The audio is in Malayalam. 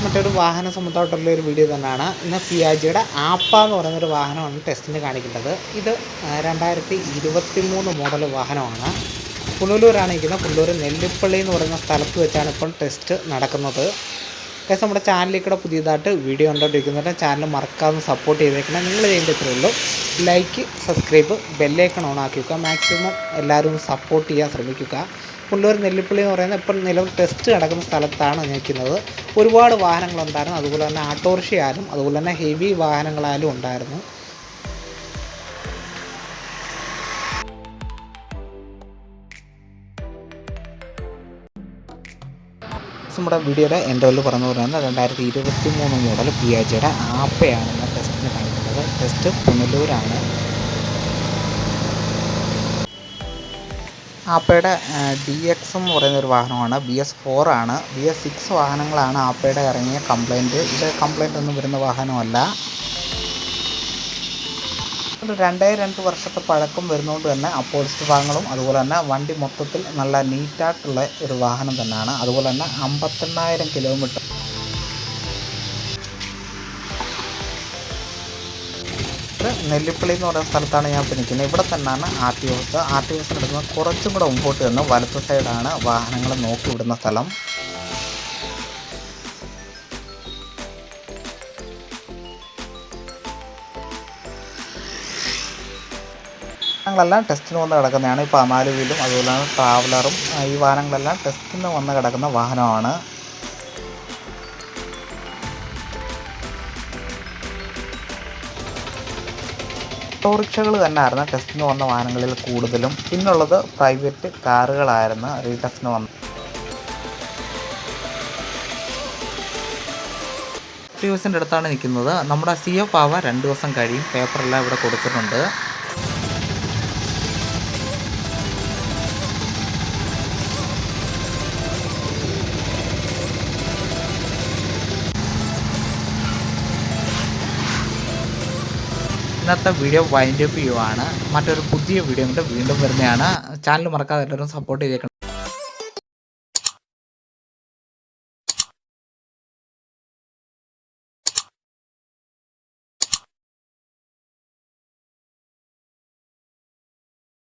മറ്റൊരു വാഹന സംബന്ധമായിട്ടുള്ള ഒരു വീഡിയോ തന്നെയാണ്. ഇന്ന് പിയാജിയുടെ ആപ്പ എന്ന് പറയുന്നൊരു വാഹനമാണ് ടെസ്റ്റിന് കാണിക്കേണ്ടത്. ഇത് 2023 മോഡൽ വാഹനമാണ്. പുനലൂരാണ് ഇരിക്കുന്നത്. പുനലൂർ നെല്ലിപ്പള്ളി എന്ന് പറയുന്ന സ്ഥലത്ത് വെച്ചാണ് ഇപ്പോൾ ടെസ്റ്റ് നടക്കുന്നത്. ഏകദേശം നമ്മുടെ ചാനലിൽ കൂടെ പുതിയതായിട്ട് വീഡിയോ കണ്ടുകൊണ്ടിരിക്കുന്നുണ്ട്. ചാനൽ മറക്കാതെ സപ്പോർട്ട് ചെയ്തേക്കണം. നിങ്ങൾ ചെയ്യേണ്ട ഇത്രയേ ഉള്ളൂ: ലൈക്ക്, സബ്സ്ക്രൈബ്, ബെല്ലൈക്കൺ ഓൺ ആക്കി വെക്കുക. മാക്സിമം എല്ലാവരും സപ്പോർട്ട് ചെയ്യാൻ ശ്രമിക്കുക. പുനലൂർ നെല്ലിപ്പള്ളി എന്ന് പറയുന്നത് ഇപ്പോൾ നിലവിൽ ടെസ്റ്റ് നടക്കുന്ന സ്ഥലത്താണ് നിൽക്കുന്നത്. ഒരുപാട് വാഹനങ്ങളുണ്ടായിരുന്നു. അതുപോലെ തന്നെ ആട്ടോറിക്ഷയായാലും അതുപോലെ തന്നെ ഹെവി വാഹനങ്ങളായാലും ഉണ്ടായിരുന്നു. നമ്മുടെ വീഡിയോയുടെ എൻഡോയിൽ പറഞ്ഞു പറയുന്നത് 2023 മോഡൽ പിയാജിയുടെ ആപ്പയാണ് ഇന്ന് ടെസ്റ്റിന് കാണിക്കുന്നത്. ടെസ്റ്റ് പുനലൂരാണ്. ആപ്പയുടെ DX എന്ന് പറയുന്നൊരു വാഹനമാണ്. BS4 ആണ്. BS6 വാഹനങ്ങളാണ് ആപ്പയുടെ ഇറങ്ങിയ കംപ്ലൈൻറ്റ്. ഇത് കംപ്ലൈൻ്റ് ഒന്നും വരുന്ന വാഹനമല്ല. 2 വർഷത്തെ പഴക്കം വരുന്നതുകൊണ്ട് തന്നെ അപ്പോളിസ്റ്റ് ഭാഗങ്ങളും അതുപോലെ തന്നെ വണ്ടി മൊത്തത്തിൽ നല്ല നീറ്റായിട്ടുള്ള ഒരു വാഹനം തന്നെയാണ്. അതുപോലെ തന്നെ 58,000 കിലോമീറ്റർ. നെല്ലിപ്പള്ളി എന്ന് പറയുന്ന സ്ഥലത്താണ് ഞാൻ ഇപ്പോൾ നിൽക്കുന്നത്. ഇവിടെ തന്നെയാണ് RTO ബസ്. RTO ബസ്സിന് എടുക്കുന്നത് കുറച്ചും കൂടെ മുമ്പോട്ട് നിന്ന് വലത്ത് സൈഡാണ് വാഹനങ്ങൾ നോക്കി വിടുന്ന സ്ഥലം. വാഹനങ്ങളെല്ലാം ടെസ്റ്റിന് വന്ന് കിടക്കുന്നതാണ്. ഇപ്പോൾ 4 വീലും അതുപോലെ തന്നെ ട്രാവലറും ഈ വാഹനങ്ങളെല്ലാം ടെസ്റ്റിന് വന്ന് കിടക്കുന്ന വാഹനമാണ്. ഓട്ടോറിക്ഷകൾ തന്നെയായിരുന്നു ടെസ്റ്റിന് വന്ന വാഹനങ്ങളിൽ കൂടുതലും. പിന്നുള്ളത് പ്രൈവറ്റ് കാറുകളായിരുന്നു റീടെസ്റ്റിന് വന്നത്. ദിവസത്തിൻ്റെ അടുത്താണ് നിൽക്കുന്നത്. നമ്മുടെ CF ആവാൻ 2 ദിവസം കഴിയും. പേപ്പറെല്ലാം ഇവിടെ കൊടുത്തിട്ടുണ്ട്. ഇന്നത്തെ വീഡിയോ വൈൻഡ് അപ്പ് ചെയ്യുവാണ്. മറ്റൊരു പുതിയ വീഡിയോ കൊണ്ട് വീണ്ടും വരുന്നതാണ്. ചാനൽ മറക്കാതെ എല്ലാവരും സപ്പോർട്ട് ചെയ്തേക്കണം.